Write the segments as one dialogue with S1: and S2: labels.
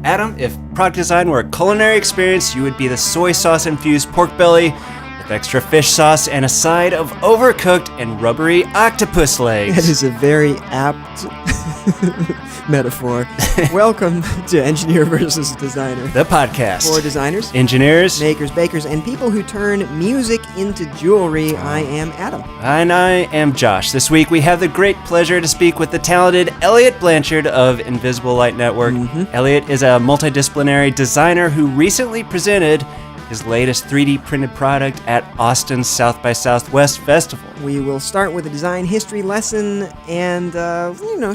S1: Adam, if product design were a culinary experience, you would be the soy sauce-infused pork belly with extra fish sauce and a side of overcooked and rubbery octopus legs.
S2: That is a very apt metaphor. Welcome to Engineer vs. Designer,
S1: The podcast.
S2: For designers,
S1: engineers,
S2: makers, bakers, and people who turn music into jewelry. I am Adam.
S1: And I am Josh. This week we have the great pleasure to speak with the talented Elliot Blanchard of Invisible Light Network. Elliot is a multidisciplinary designer who recently presented his latest 3D printed product at Austin's South by Southwest Festival.
S2: We will start with a design history lesson and,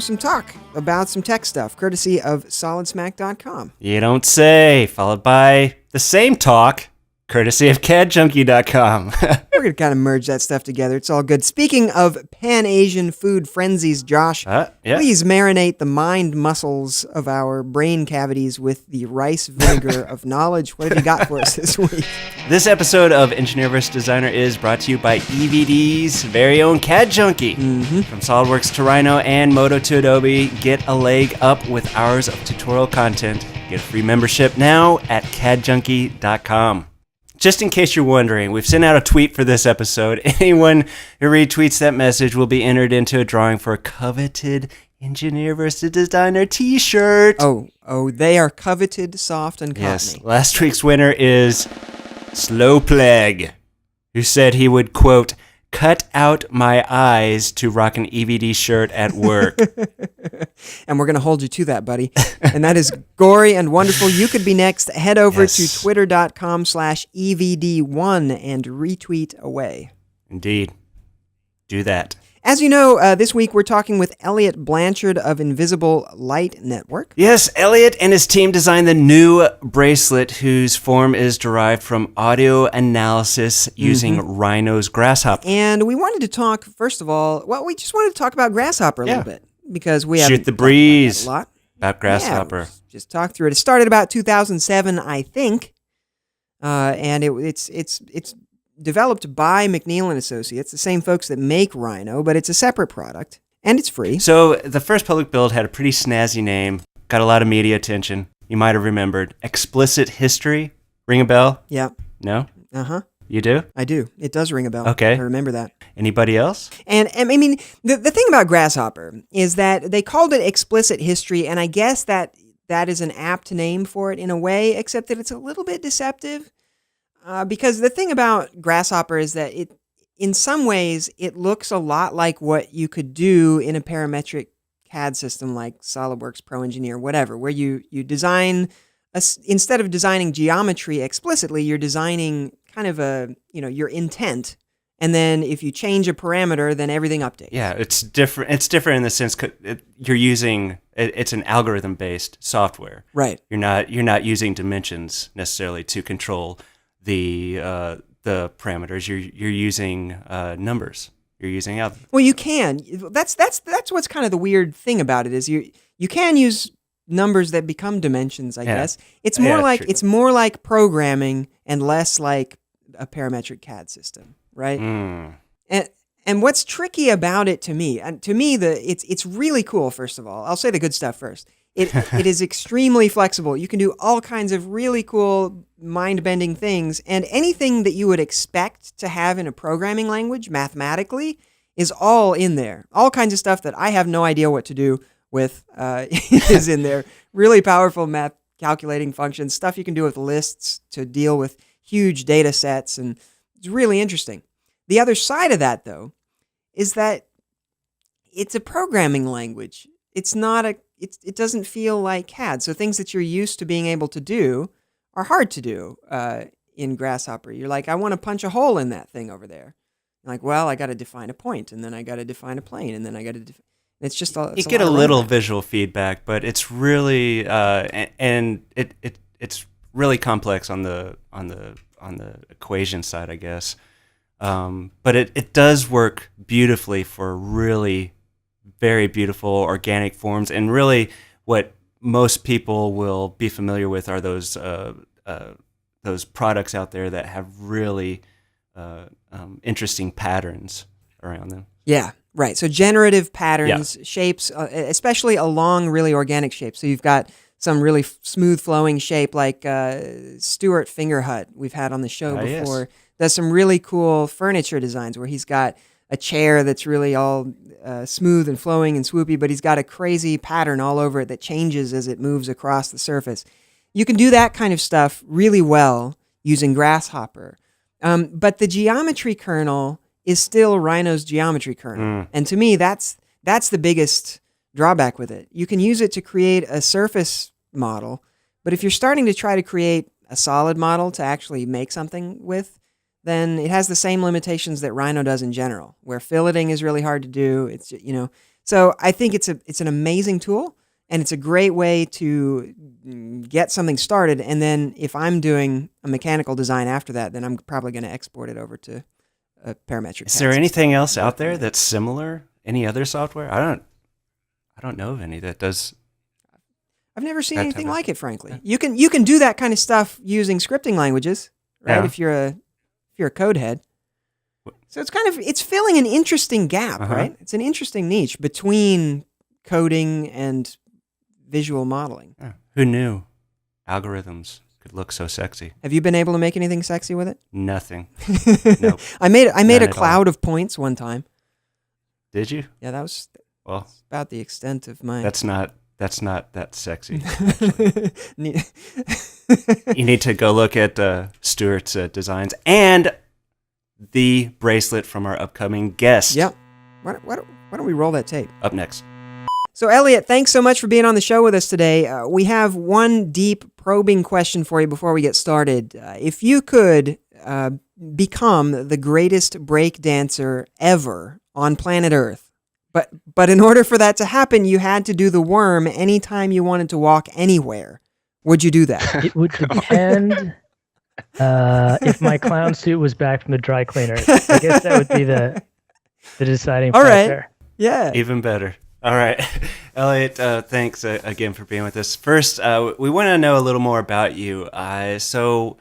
S2: some talk about some tech stuff, courtesy of SolidSmack.com.
S1: You don't say, followed by the same talk, courtesy of Cadjunkie.com.
S2: We're going to kind of merge that stuff together. It's all good. Speaking of Pan-Asian food frenzies, Josh, please marinate the mind muscles of our brain cavities with the rice vinegar of knowledge. What have you got for us this week?
S1: This episode of Engineer vs. Designer is brought to you by EVD's very own Cadjunkie. From SolidWorks to Rhino and Moto to Adobe, get a leg up with hours of tutorial content. Get a free membership now at cadjunkie.com. Just in case you're wondering, we've sent out a tweet for this episode. Anyone who retweets that message will be entered into a drawing for a coveted Engineer vs. Designer t-shirt.
S2: Oh, they are coveted, soft, and cottony.
S1: Yes, last week's winner is Slow Plague, who said he would, quote, cut out my eyes to rock an EVD shirt at work.
S2: And we're going to hold you to that, buddy. And that is gory and wonderful. You could be next. Head over to twitter.com/EVD1 and retweet away.
S1: Indeed. Do that.
S2: As you know, this week we're talking with Elliot Blanchard of Invisible Light Network.
S1: Yes, Elliot and his team designed the new bracelet whose form is derived from audio analysis using Rhino's Grasshopper.
S2: And we wanted to talk, first of all, we just wanted to talk about Grasshopper a little bit because we haven't
S1: Shoot the breeze
S2: a lot.
S1: about Grasshopper.
S2: Yeah, just talk through it. It started about 2007, I think, and it's developed by McNeil & Associates, the same folks that make Rhino, but it's a separate product, and it's free.
S1: So the first public build had a pretty snazzy name, got a lot of media attention. You might have remembered. Explicit History? Ring a bell?
S2: Yeah.
S1: No?
S2: Uh-huh.
S1: You do?
S2: I do. It does ring a bell.
S1: Okay.
S2: I remember that.
S1: Anybody else?
S2: And I mean, the thing about Grasshopper is that they called it Explicit History, and I guess that is an apt name for it in a way, except that it's a little bit deceptive. Because the thing about Grasshopper is that in some ways, it looks a lot like what you could do in a parametric CAD system like SolidWorks Pro Engineer, whatever, where you design, instead of designing geometry explicitly, you're designing kind of your intent. And then if you change a parameter, then everything updates.
S1: Yeah, it's different. It's different in the sense you're using, it's an algorithm-based software.
S2: Right.
S1: You're not using dimensions necessarily to control the parameters. You're using numbers. You're using algorithms.
S2: Well, you can. That's what's kind of the weird thing about it is you can use numbers that become dimensions. I guess it's more like programming and less like a parametric CAD system, right? And what's tricky about it to me, it's really cool. First of all, I'll say the good stuff first. It is extremely flexible. You can do all kinds of really cool, mind-bending things, and anything that you would expect to have in a programming language mathematically is all in there. All kinds of stuff that I have no idea what to do with is in there. Really powerful math calculating functions, stuff you can do with lists to deal with huge data sets, and it's really interesting. The other side of that, though, is that it's a programming language. It's not it doesn't feel like CAD. So things that you're used to being able to do are hard to do in Grasshopper. You're like, I want to punch a hole in that thing over there. You're like, well, I got to define a point, and then I got to define a plane, and then I got to. It's just
S1: you get a little visual feedback, but it's really it's really complex on the equation side, I guess. But it does work beautifully for really very beautiful organic forms, and really what most people will be familiar with are those products out there that have really interesting patterns around them.
S2: Yeah, right. So generative patterns, shapes, especially along really organic shapes. So you've got some really smooth flowing shape, like Stuart Fingerhut we've had on the show before. Yes. Does some really cool furniture designs where he's got a chair that's really all smooth and flowing and swoopy, but he's got a crazy pattern all over it that changes as it moves across the surface. You can do that kind of stuff really well using Grasshopper. But the geometry kernel is still Rhino's geometry kernel. And to me, that's the biggest drawback with it. You can use it to create a surface model, but if you're starting to try to create a solid model to actually make something with, then it has the same limitations that Rhino does in general, where filleting is really hard to do. It's, so I think it's an amazing tool, and it's a great way to get something started. And then if I'm doing a mechanical design after that, then I'm probably going to export it over to a parametric.
S1: Is there anything else out there that's similar? Any other software? I don't know of any that does.
S2: I've never seen anything like it, frankly. You can do that kind of stuff using scripting languages, right? Yeah. If you're a code head. So it's filling an interesting gap, right? It's an interesting niche between coding and visual modeling.
S1: Yeah. Who knew algorithms could look so sexy?
S2: Have you been able to make anything sexy with it?
S1: Nothing. Nope.
S2: I made a cloud of points one time.
S1: Did you?
S2: Yeah, that was about the extent of my...
S1: That's not that sexy. You need to go look at Stuart's designs and the bracelet from our upcoming guest.
S2: Yep. Why don't we roll that tape?
S1: Up next.
S2: So, Elliot, thanks so much for being on the show with us today. We have one deep probing question for you before we get started. If you could become the greatest break dancer ever on planet Earth, but in order for that to happen, you had to do the worm anytime you wanted to walk anywhere. Would you do that?
S3: It would depend if my clown suit was back from the dry cleaners. I guess that would be the deciding factor.
S2: All right. Yeah.
S1: Even better. All right. Elliot, thanks again for being with us. First, we want to know a little more about you. Invisible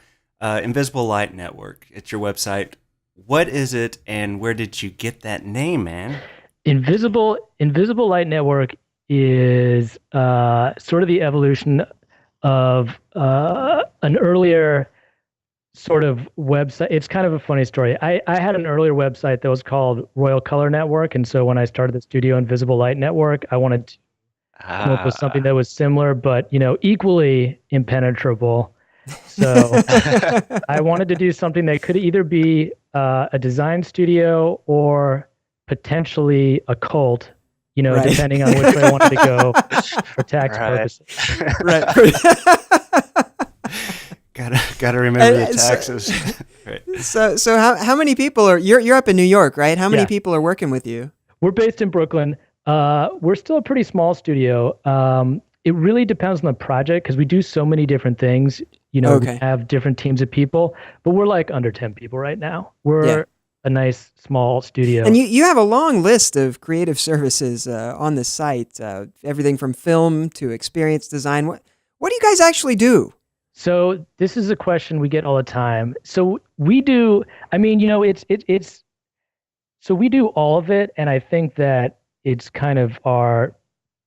S1: Light Network, it's your website. What is it, and where did you get that name, man?
S3: Invisible Light Network is sort of the evolution of an earlier sort of website. It's kind of a funny story. I had an earlier website that was called Royal Color Network, and so when I started the studio Invisible Light Network, I wanted to come up with something that was similar, but equally impenetrable. So I wanted to do something that could either be a design studio or potentially a cult, right. Depending on which way I wanted to go for tax purposes.
S2: Right.
S1: Gotta remember the taxes. Right.
S2: So how many people are you're up in New York, right? How many people are working with you?
S3: We're based in Brooklyn. We're still a pretty small studio. It really depends on the project because we do so many different things. We have different teams of people, but we're like under 10 people right now. We're a nice small studio.
S2: And you have a long list of creative services on the site, everything from film to experience design. What do you guys actually do?
S3: So this is a question we get all the time. So we do, so we do all of it. And I think that it's kind of our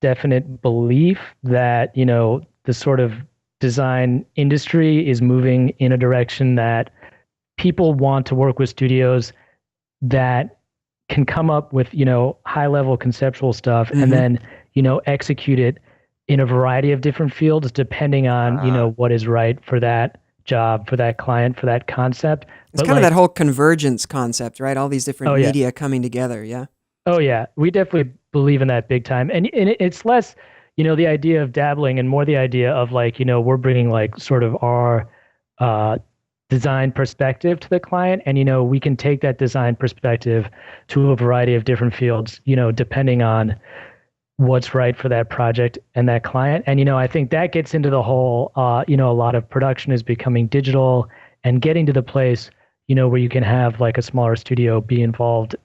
S3: definite belief that, the sort of design industry is moving in a direction that people want to work with studios that can come up with, high-level conceptual stuff and then, execute it in a variety of different fields depending on, what is right for that job, for that client, for that concept.
S2: It's kind of that whole convergence concept, right? All these different media coming together, yeah?
S3: Oh, yeah. We definitely believe in that big time. And it's less, the idea of dabbling and more the idea of we're bringing sort of our design perspective to the client. And, we can take that design perspective to a variety of different fields, depending on what's right for that project and that client. And, I think that gets into the whole, a lot of production is becoming digital and getting to the place, where you can have a smaller studio be involved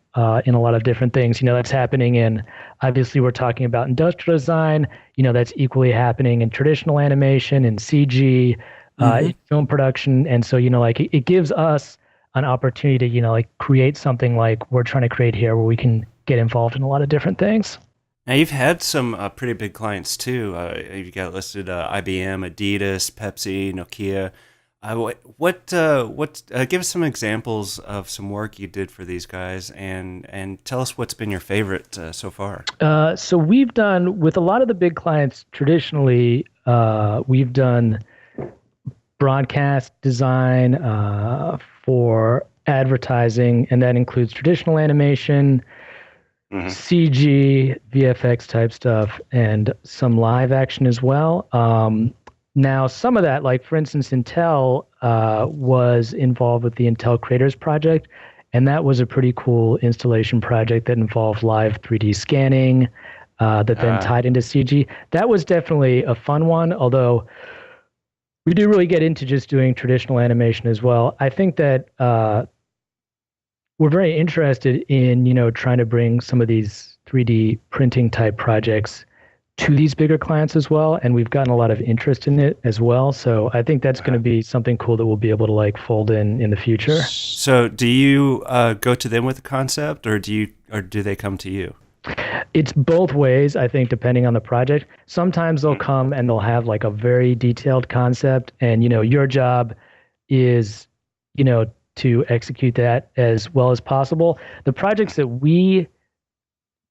S3: in a lot of different things. That's happening in, obviously we're talking about industrial design, that's equally happening in traditional animation and CG, in film production. And so, it gives us an opportunity to, create something like we're trying to create here where we can get involved in a lot of different things.
S1: Now you've had some pretty big clients too. You've got listed IBM, Adidas, Pepsi, Nokia. Give us some examples of some work you did for these guys, and tell us what's been your favorite so far.
S3: So we've done with a lot of the big clients traditionally. We've done broadcast design for advertising, and that includes traditional animation, CG, VFX type stuff, and some live action as well. Now, some of that, like for instance, Intel was involved with the Intel Creators Project, and that was a pretty cool installation project that involved live 3D scanning that then tied into CG. That was definitely a fun one, although we do really get into just doing traditional animation as well. I think that we're very interested in, trying to bring some of these 3D printing type projects to these bigger clients as well, and we've gotten a lot of interest in it as well. So I think that's going to be something cool that we'll be able to like fold in the future.
S1: So do you go to them with the concept, or do they come to you?
S3: It's both ways, I think, depending on the project. Sometimes they'll come and they'll have like a very detailed concept, and your job is to execute that as well as possible. The projects that we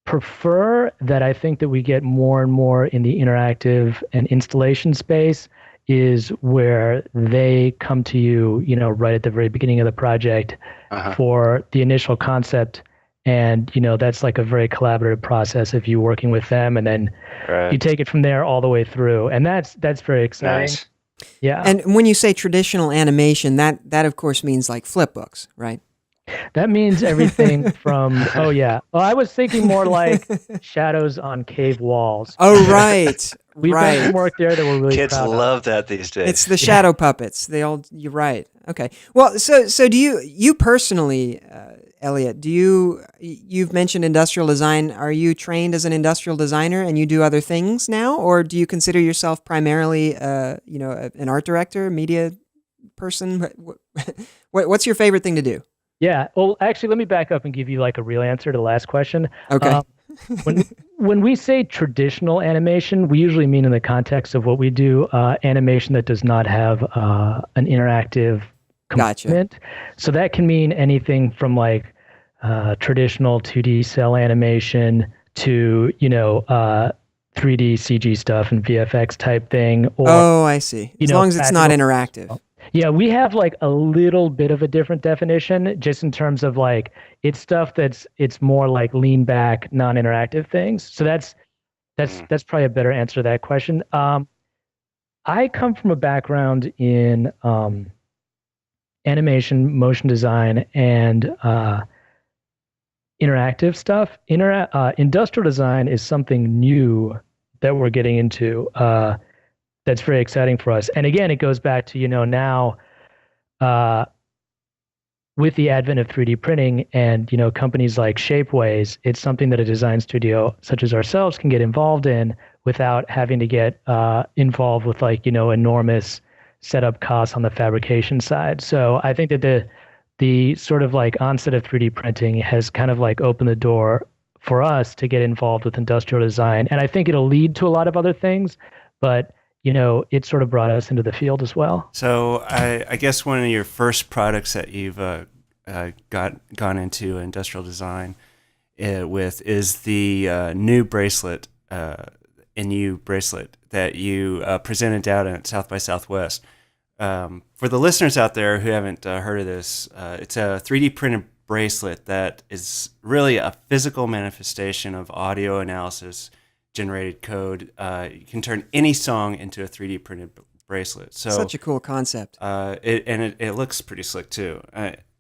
S3: prefer, that I think that we get more and more in the interactive and installation space, is where they come to you, right at the very beginning of the project for the initial concept. And, that's like a very collaborative process if you're working with them, and then you take it from there all the way through. And that's very exciting.
S1: Nice.
S3: Yeah.
S2: And when you say traditional animation, that of course means like flip books, right?
S3: That means everything from, well, I was thinking more like shadows on cave walls.
S2: Oh, right.
S3: We've done some work there that we're really
S4: Kids
S3: proud
S4: love
S3: of.
S4: that these days.
S2: It's the shadow puppets. You're right. Okay. Well, so do you personally, Elliot, you've mentioned industrial design. Are you trained as an industrial designer and you do other things now? Or do you consider yourself primarily, an art director, media person? What's your favorite thing to do?
S3: Yeah. Well, actually, let me back up and give you like a real answer to the last question.
S2: Okay.
S3: When we say traditional animation, we usually mean in the context of what we do, animation that does not have an interactive component. Gotcha. So that can mean anything from like traditional 2D cell animation to 3D CG stuff and VFX type thing. Or,
S2: I see. As long as it's not interactive.
S3: Yeah, we have like a little bit of a different definition, just in terms of like it's stuff it's more like lean back, non-interactive things. So that's probably a better answer to that question. I come from a background in animation, motion design, and interactive stuff. Industrial design is something new that we're getting into. That's very exciting for us. And again, it goes back to, now with the advent of 3D printing and, companies like Shapeways, it's something that a design studio such as ourselves can get involved in without having to get involved with like, enormous setup costs on the fabrication side. So I think that the sort of like onset of 3D printing has kind of like opened the door for us to get involved with industrial design. And I think it'll lead to a lot of other things, but it sort of brought us into the field as well.
S1: So I guess one of your first products that you've gone into industrial design with is the new bracelet, NU bracelet that you presented out at South by Southwest. For the listeners out there who haven't heard of this, it's a 3D printed bracelet that is really a physical manifestation of audio analysis generated code. You can turn any song into a 3D printed bracelet. So
S2: such a cool concept.
S1: It looks pretty slick too.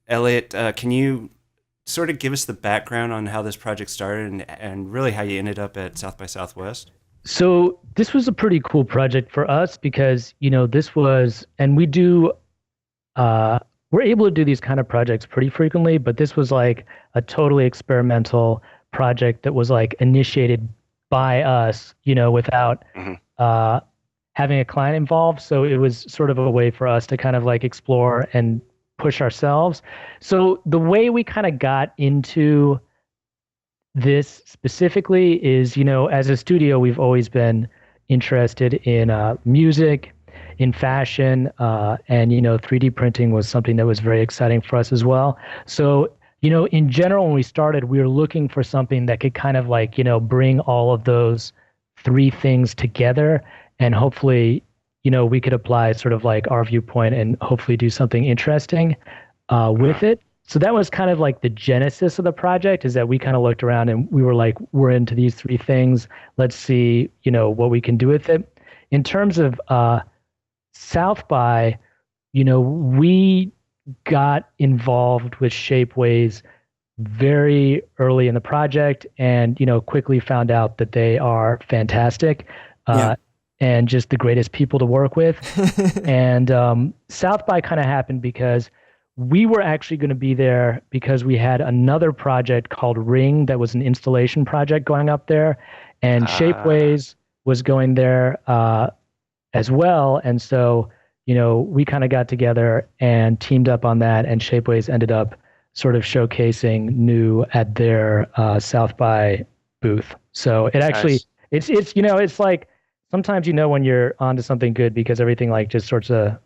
S1: Elliot, can you sort of give us the background on how this project started and really how you ended up at South by Southwest?
S3: So this was a pretty cool project for us because, this was, and we do, we're able to do these kind of projects pretty frequently, but this was like a totally experimental project that was like initiated by us, without having a client involved. So it was sort of a way for us to kind of like explore and push ourselves. So the way we kind of got into this specifically is, as a studio, we've always been interested in music, in fashion, and 3D printing was something that was very exciting for us as well. So, in general, when we started, we were looking for something that could kind of like, bring all of those three things together, and hopefully, we could apply sort of like our viewpoint and hopefully do something interesting with it. So that was kind of like the genesis of the project, is that we kind of looked around and we were like, we're into these three things. Let's see, what we can do with it. In terms of South by, we got involved with Shapeways very early in the project and, quickly found out that they are fantastic and just the greatest people to work with. And South by kind of happened because we were actually going to be there because we had another project called Ring that was an installation project going up there, and Shapeways was going there as well. And so, we kind of got together and teamed up on that, and Shapeways ended up sort of showcasing new at their South by booth. So it actually, it's it's like sometimes when you're onto something good because everything like just starts to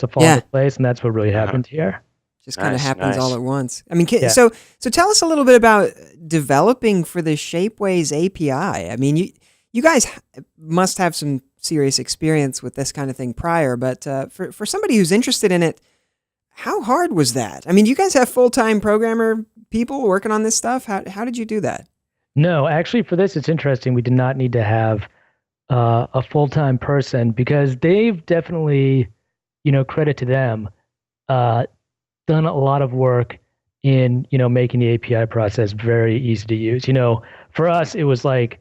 S3: fall into place, and that's what really happened here.
S2: Just kind of happens all at once. I mean, so tell us a little bit about developing for the Shapeways API. I mean, you guys must have some serious experience with this kind of thing prior, but for somebody who's interested in it, how hard was that? I mean, do you guys have full-time programmer people working on this stuff? How did you do that?
S3: No, actually, for this, it's interesting. We did not need to have a full-time person because they've definitely, credit to them, done a lot of work in, making the API process very easy to use. For us, it was like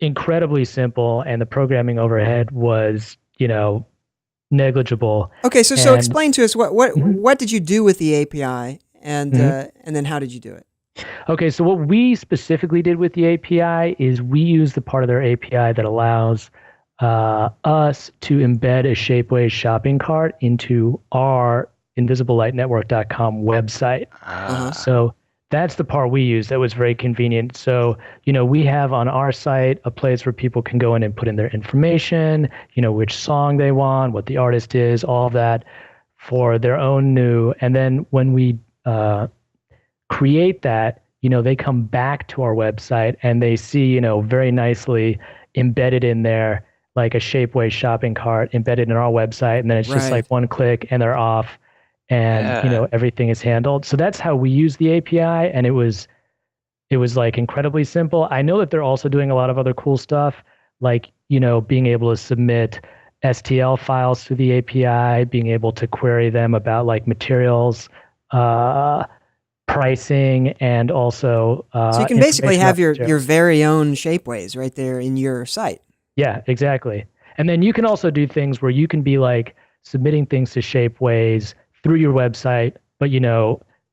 S3: incredibly simple, and the programming overhead was, negligible.
S2: Okay, so explain to us what did you do with the API, and then how did you do it?
S3: Okay, so what we specifically did with the API is we used the part of their API that allows us to embed a Shapeways shopping cart into our InvisibleLightNetwork.com website. So that's the part we use that was very convenient. So, we have on our site a place where people can go in and put in their information, which song they want, what the artist is, all of that for their own new. And then when we create that, they come back to our website and they see, very nicely embedded in there, like a Shapeways shopping cart embedded in our website. And then it's just like one click and they're off. And everything is handled. So that's how we use the API, and it was like incredibly simple. I know that they're also doing a lot of other cool stuff, like being able to submit STL files through the API, being able to query them about like materials, pricing, and also
S2: so you can basically have your very own Shapeways right there in your site.
S3: Yeah, exactly. And then you can also do things where you can be like submitting things to Shapeways through your website, but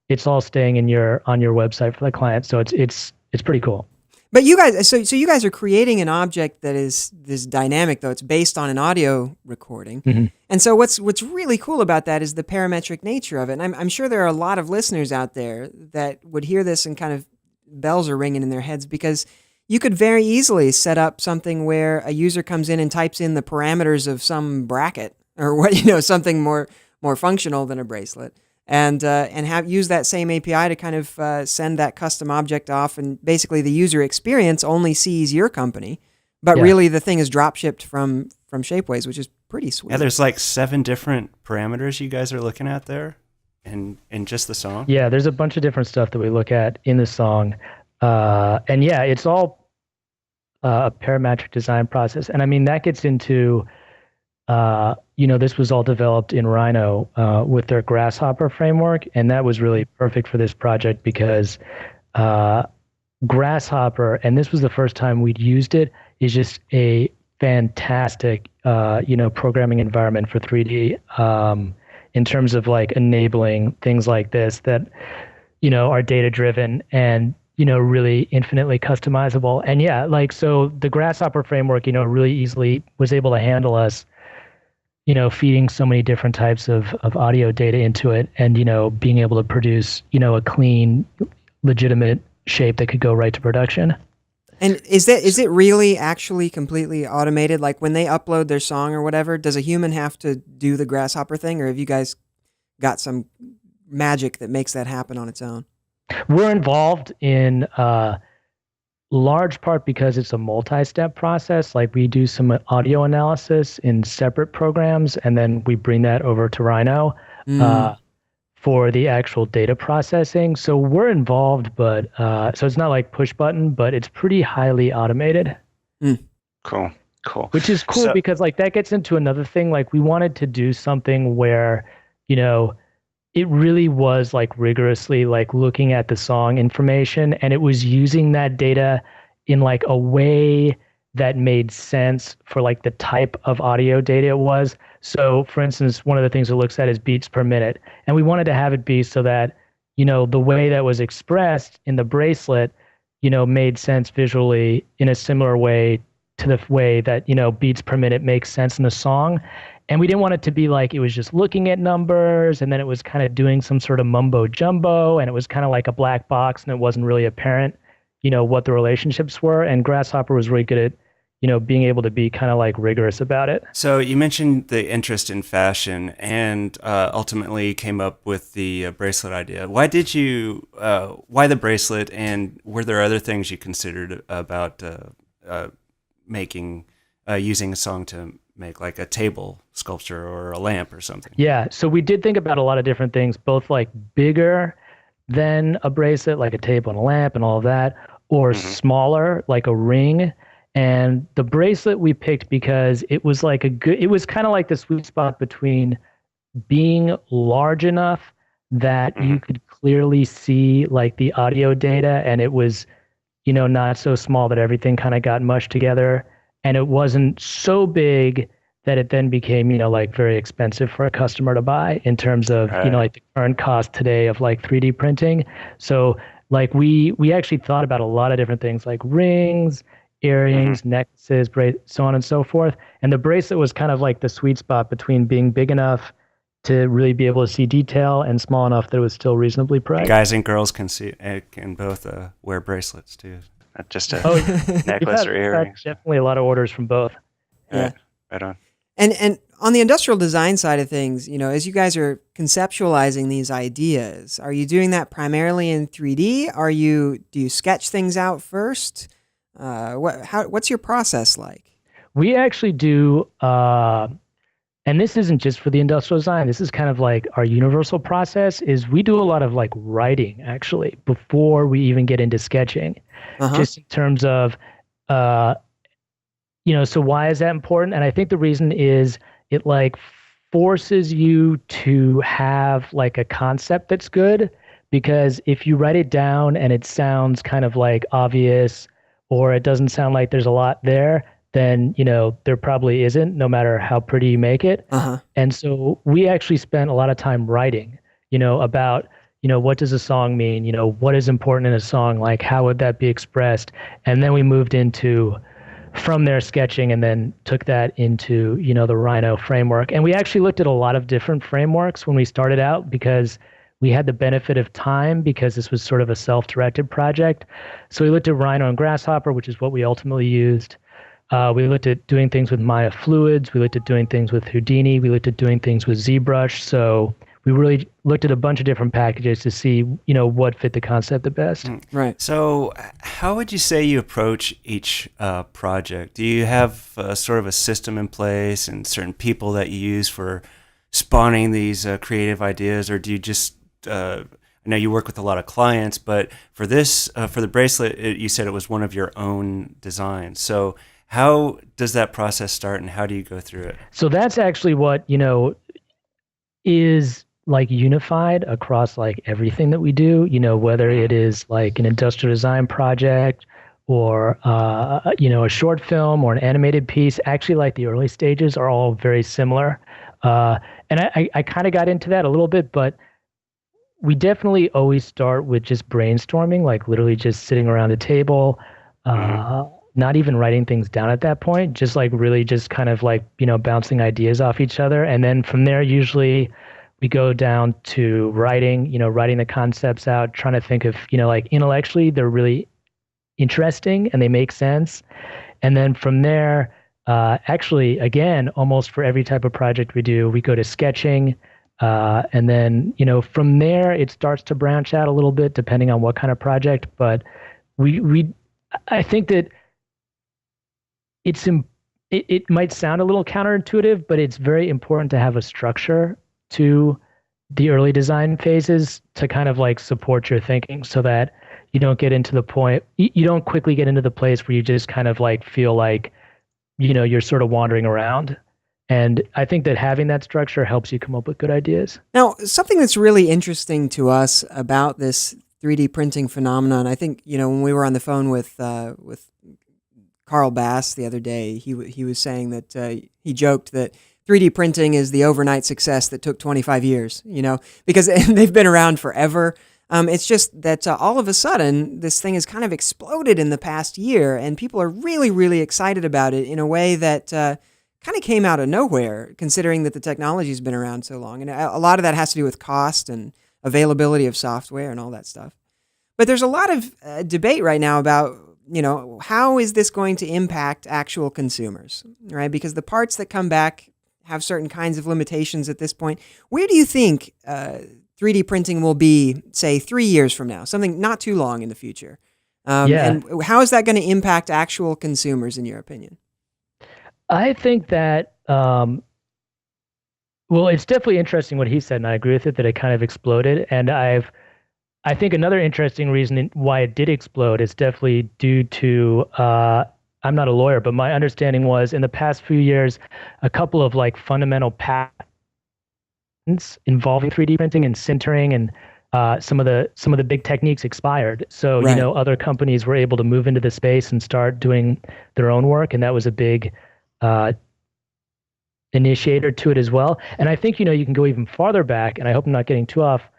S3: it's all staying on your website for the client. So it's pretty cool.
S2: But you guys, so you guys are creating an object that is this dynamic, though it's based on an audio recording. Mm-hmm. And so what's really cool about that is the parametric nature of it. And I'm sure there are a lot of listeners out there that would hear this and kind of bells are ringing in their heads, because you could very easily set up something where a user comes in and types in the parameters of some bracket or something more functional than a bracelet, and use that same API to kind of send that custom object off, and basically the user experience only sees your company, but really the thing is drop shipped from Shapeways, which is pretty sweet.
S1: Yeah, there's like 7 different parameters you guys are looking at there in just the song.
S3: Yeah, there's a bunch of different stuff that we look at in the song, and it's all a parametric design process, and I mean that gets into this was all developed in Rhino with their Grasshopper framework, and that was really perfect for this project because Grasshopper, and this was the first time we'd used it, is just a fantastic, programming environment for 3D in terms of like enabling things like this that, are data driven and, really infinitely customizable. And so the Grasshopper framework, really easily was able to handle us feeding so many different types of audio data into it and, being able to produce, a clean, legitimate shape that could go right to production.
S2: And is it really actually completely automated? Like when they upload their song or whatever, does a human have to do the Grasshopper thing, or have you guys got some magic that makes that happen on its own?
S3: We're involved in large part because it's a multi-step process. Like we do some audio analysis in separate programs, and then we bring that over to Rhino for the actual data processing. So we're involved, but so it's not like push button, but it's pretty highly automated.
S4: Cool.
S3: Which is cool because like that gets into another thing. Like we wanted to do something where, it really was like rigorously like looking at the song information, and it was using that data in like a way that made sense for like the type of audio data it was. So for instance, one of the things it looks at is beats per minute. And we wanted to have it be so that, the way that was expressed in the bracelet, made sense visually in a similar way to the way that, beats per minute makes sense in the song. And we didn't want it to be like it was just looking at numbers and then it was kind of doing some sort of mumbo jumbo and it was kind of like a black box and it wasn't really apparent, what the relationships were. And Grasshopper was really good at, being able to be kind of like rigorous about it.
S1: So you mentioned the interest in fashion and ultimately came up with the bracelet idea. Why the bracelet, and were there other things you considered about using a song to make like a table sculpture or a lamp or something?
S3: Yeah, so we did think about a lot of different things, both like bigger than a bracelet, like a table and a lamp and all of that, or smaller, like a ring. And the bracelet we picked because it was like it was kind of like the sweet spot between being large enough that you could clearly see like the audio data, and it was, not so small that everything kind of got mushed together. And it wasn't so big that it then became, like very expensive for a customer to buy in terms of, like the current cost today of like 3D printing. So like we actually thought about a lot of different things like rings, earrings, necklaces, so on and so forth. And the bracelet was kind of like the sweet spot between being big enough to really be able to see detail and small enough that it was still reasonably priced.
S1: Guys and girls can both wear bracelets too.
S4: Not just a necklace or earrings.
S3: Definitely a lot of orders from both.
S2: Yeah.
S4: Right on.
S2: And on the industrial design side of things, as you guys are conceptualizing these ideas, are you doing that primarily in 3D? Do you sketch things out first? What's your process like?
S3: We actually do, and this isn't just for the industrial design. This is kind of like our universal process. Is we do a lot of like writing actually before we even get into sketching, just in terms of, so why is that important? And I think the reason is it like forces you to have like a concept that's good, because if you write it down and it sounds kind of like obvious, or it doesn't sound like there's a lot there, then, there probably isn't, no matter how pretty you make it. And so we actually spent a lot of time writing, about, what does a song mean? What is important in a song? Like, how would that be expressed? And then we moved into, from there, sketching, and then took that into, the Rhino framework. And we actually looked at a lot of different frameworks when we started out, because we had the benefit of time, because this was sort of a self-directed project. So we looked at Rhino and Grasshopper, which is what we ultimately used. We looked at doing things with Maya Fluids. We looked at doing things with Houdini. We looked at doing things with ZBrush. So we really looked at a bunch of different packages to see, what fit the concept the best.
S2: Right.
S1: So how would you say you approach each project? Do you have sort of a system in place and certain people that you use for spawning these creative ideas, or do you just I know you work with a lot of clients, but for this, for the bracelet, you said it was one of your own designs. So how does that process start, and how do you go through it?
S3: So that's actually what, is like unified across like everything that we do, whether it is like an industrial design project or, a short film or an animated piece. Actually, like the early stages are all very similar. And I kind of got into that a little bit, but we definitely always start with just brainstorming, like literally just sitting around a table, not even writing things down at that point, just like really just kind of like, bouncing ideas off each other. And then from there, usually we go down to writing, writing the concepts out, trying to think of, like intellectually, they're really interesting and they make sense. And then from there, actually, again, almost for every type of project we do, we go to sketching. And then, from there, it starts to branch out a little bit depending on what kind of project. But I think that it might sound a little counterintuitive, but it's very important to have a structure to the early design phases to kind of like support your thinking so that you don't get into the point, you don't quickly get into the place where you just kind of like feel like, you're sort of wandering around. And I think that having that structure helps you come up with good ideas.
S2: Now, something that's really interesting to us about this 3D printing phenomenon, I think, when we were on the phone with Carl Bass the other day, he was saying that he joked that 3D printing is the overnight success that took 25 years, because they've been around forever. It's just that all of a sudden, this thing has kind of exploded in the past year, and people are really, really excited about it in a way that kind of came out of nowhere, considering that the technology's been around so long. And a lot of that has to do with cost and availability of software and all that stuff. But there's a lot of debate right now about, how is this going to impact actual consumers, right? Because the parts that come back have certain kinds of limitations at this point. Where do you think 3D printing will be, say, 3 years from now, something not too long in the future? And how is that going to impact actual consumers, in your opinion?
S3: I think that, well, it's definitely interesting what he said, and I agree with it, that it kind of exploded. And I think another interesting reason why it did explode is definitely due to, I'm not a lawyer, but my understanding was in the past few years, a couple of like fundamental patents involving 3D printing and sintering and some of the big techniques expired. So,
S2: right.
S3: Other companies were able to move into the space and start doing their own work. And that was a big initiator to it as well. And I think, you can go even farther back, and I hope I'm not getting too off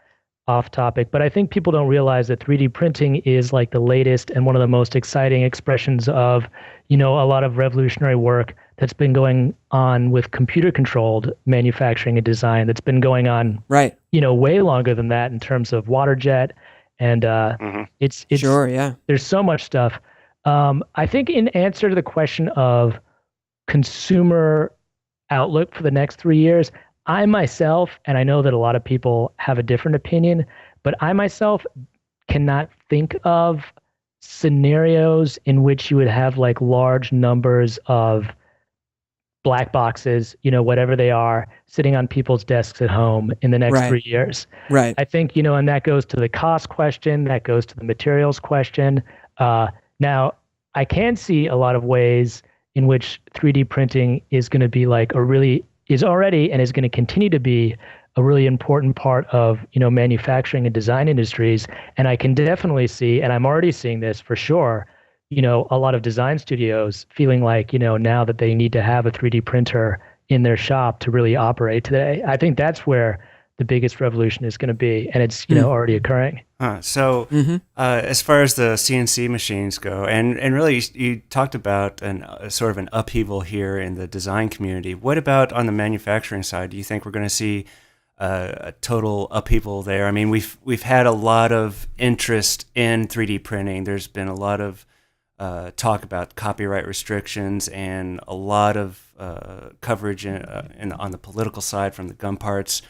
S3: topic, but I think people don't realize that 3D printing is like the latest and one of the most exciting expressions of, a lot of revolutionary work that's been going on with computer-controlled manufacturing and design that's been going on,
S2: right?
S3: Way longer than that in terms of water jet, and it's
S2: sure, yeah.
S3: There's so much stuff. I think in answer to the question of consumer outlook for the next 3 years, I myself, and I know that a lot of people have a different opinion, but I myself cannot think of scenarios in which you would have like large numbers of black boxes, whatever they are, sitting on people's desks at home in the next 3 years.
S2: Right.
S3: I think, and that goes to the cost question, that goes to the materials question. Now, I can see a lot of ways in which 3D printing is going to be like is already and is going to continue to be a really important part of, manufacturing and design industries. And I can definitely see, and I'm already seeing this for sure, a lot of design studios feeling like, now that they need to have a 3D printer in their shop to really operate today. I think that's where the biggest revolution is going to be, and it's, already occurring.
S1: So as far as the CNC machines go, and really you talked about sort of an upheaval here in the design community. What about on the manufacturing side? Do you think we're going to see a total upheaval there? I mean, we've had a lot of interest in 3D printing. There's been a lot of talk about copyright restrictions and a lot of coverage on the political side, from the gun parts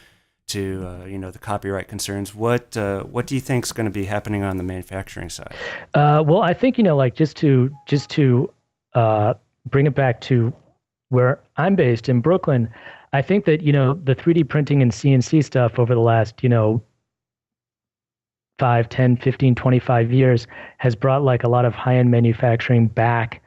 S1: to the copyright concerns. What do you think is going to be happening on the manufacturing side?
S3: Well, I think just to bring it back to where I'm based in Brooklyn, I think that the 3D printing and CNC stuff over the last 5, 10, 15, 25 years has brought like a lot of high-end manufacturing back,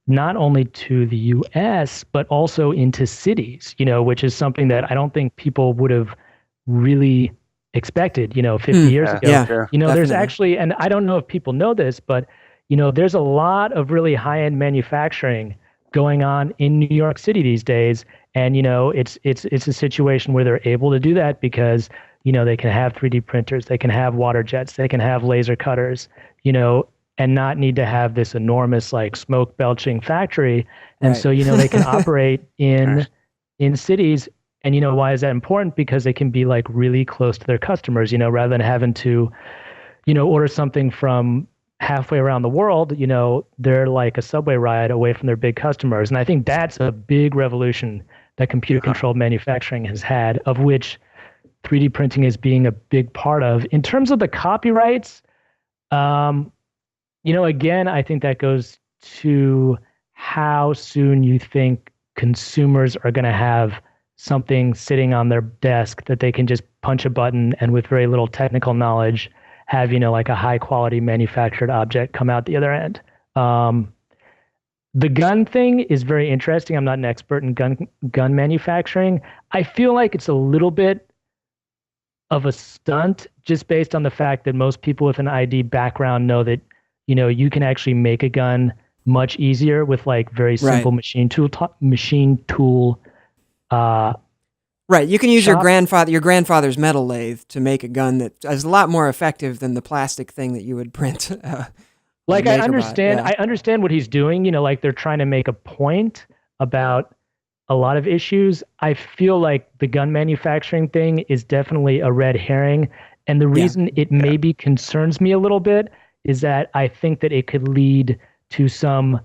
S3: not only to the US, but also into cities, which is something that I don't think people would have really expected, 50 years ago.
S2: Yeah,
S3: there's
S2: definitely.
S3: actually, and I don't know if people know this, but, there's a lot of really high-end manufacturing going on in New York City these days. And, it's a situation where they're able to do that because, they can have 3D printers, they can have water jets, they can have laser cutters, and not need to have this enormous like smoke belching factory. And so, they can operate in cities And, why is that important? Because they can be like really close to their customers, rather than having to, order something from halfway around the world, they're like a subway ride away from their big customers. And I think that's a big revolution that computer controlled manufacturing has had, of which 3D printing is being a big part of. In terms of the copyrights, again, I think that goes to how soon you think consumers are going to have something sitting on their desk that they can just punch a button and with very little technical knowledge have, like a high quality manufactured object come out the other end. The gun thing is very interesting. I'm not an expert in gun manufacturing. I feel like it's a little bit of a stunt just based on the fact that most people with an ID background know that, you can actually make a gun much easier with like very simple machine tool.
S2: Right, you can use your grandfather's metal lathe to make a gun that is a lot more effective than the plastic thing that you would print.
S3: Like I understand what he's doing. Like they're trying to make a point about a lot of issues. I feel like the gun manufacturing thing is definitely a red herring, and the reason it maybe concerns me a little bit is that I think that it could lead to some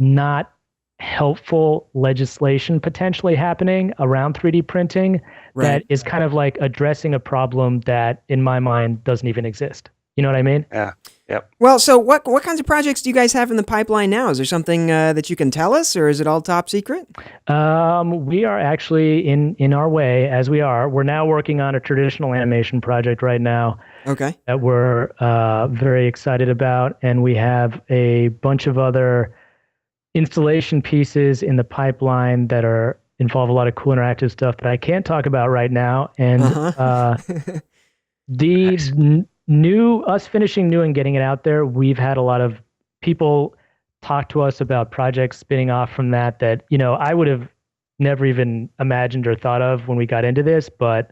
S3: not helpful legislation potentially happening around 3D printing that is kind of like addressing a problem that, in my mind, doesn't even exist. You know what I mean?
S4: Yeah. Yep.
S2: Well, so what kinds of projects do you guys have in the pipeline now? Is there something that you can tell us, or is it all top secret?
S3: We are actually in our way, as we are. We're now working on a traditional animation project right now.
S2: Okay.
S3: That we're very excited about, and we have a bunch of other installation pieces in the pipeline that involve a lot of cool interactive stuff that I can't talk about right now. And these us finishing new and getting it out there, we've had a lot of people talk to us about projects spinning off from that I would have never even imagined or thought of when we got into this, but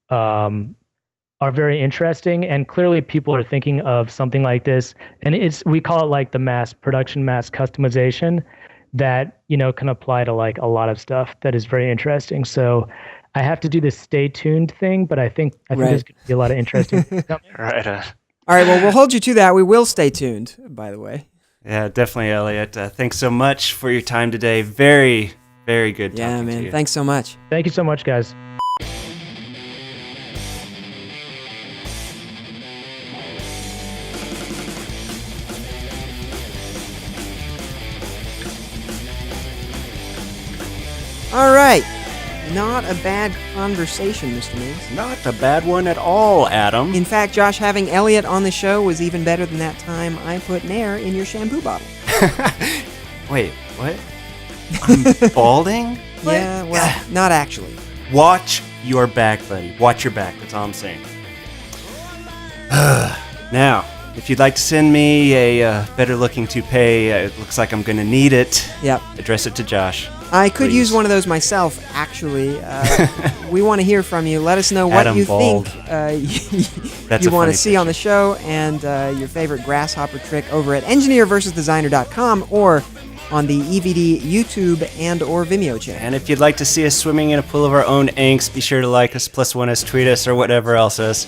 S3: are very interesting. And clearly people are thinking of something like this. And we call it like the mass production, mass customization that, can apply to like a lot of stuff that is very interesting. So I have to do this stay tuned thing, but I think there's going to be a lot of interesting things coming.
S4: Right.
S2: All right, well, we'll hold you to that. We will stay tuned, by the way.
S1: Yeah, definitely, Elliot. Thanks so much for your time today. Very, very good talking
S2: to you. Yeah, man. Thanks so much.
S3: Thank you so much, guys.
S2: All right. Not a bad conversation, Mr. Miggs.
S1: Not a bad one at all, Adam.
S2: In fact, Josh, having Elliot on the show was even better than that time I put Nair in your shampoo bottle.
S1: Wait, what? I'm balding?
S2: Yeah, well, not actually.
S1: Watch your back, buddy. Watch your back. That's all I'm saying. Now, if you'd like to send me a better-looking toupee, it looks like I'm going to need it.
S2: Yep.
S1: Address it to Josh.
S2: I could use one of those myself, actually. We want to hear from you. Let us know what
S1: Adam
S2: you
S1: Bald.
S2: think you want to see on the show, and your favorite Grasshopper trick over at EngineerVsDesigner.com or on the EVD YouTube and or Vimeo channel.
S1: And if you'd like to see us swimming in a pool of our own inks, be sure to like us, +1 us, tweet us, or whatever else is,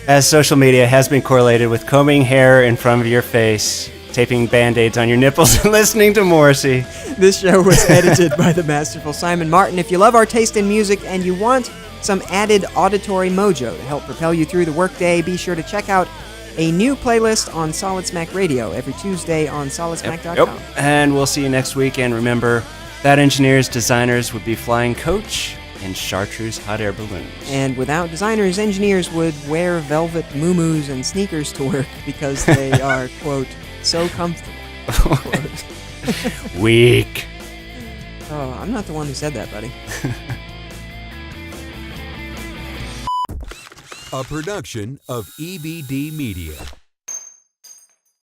S1: as social media has been correlated with combing hair in front of your face, taping Band-Aids on your nipples, and listening to Morrissey.
S2: This show was edited by the masterful Simon Martin. If you love our taste in music and you want some added auditory mojo to help propel you through the workday, be sure to check out a new playlist on Solid Smack Radio every Tuesday on solidsmack.com.
S1: Yep. And we'll see you next week. And remember, without engineers, designers would be flying coach and chartreuse hot air balloons.
S2: And without designers, engineers would wear velvet muumuus and sneakers to work because they are, quote, so comfortable.
S1: Weak.
S2: Oh, I'm not the one who said that, buddy.
S5: A production of EVD Media.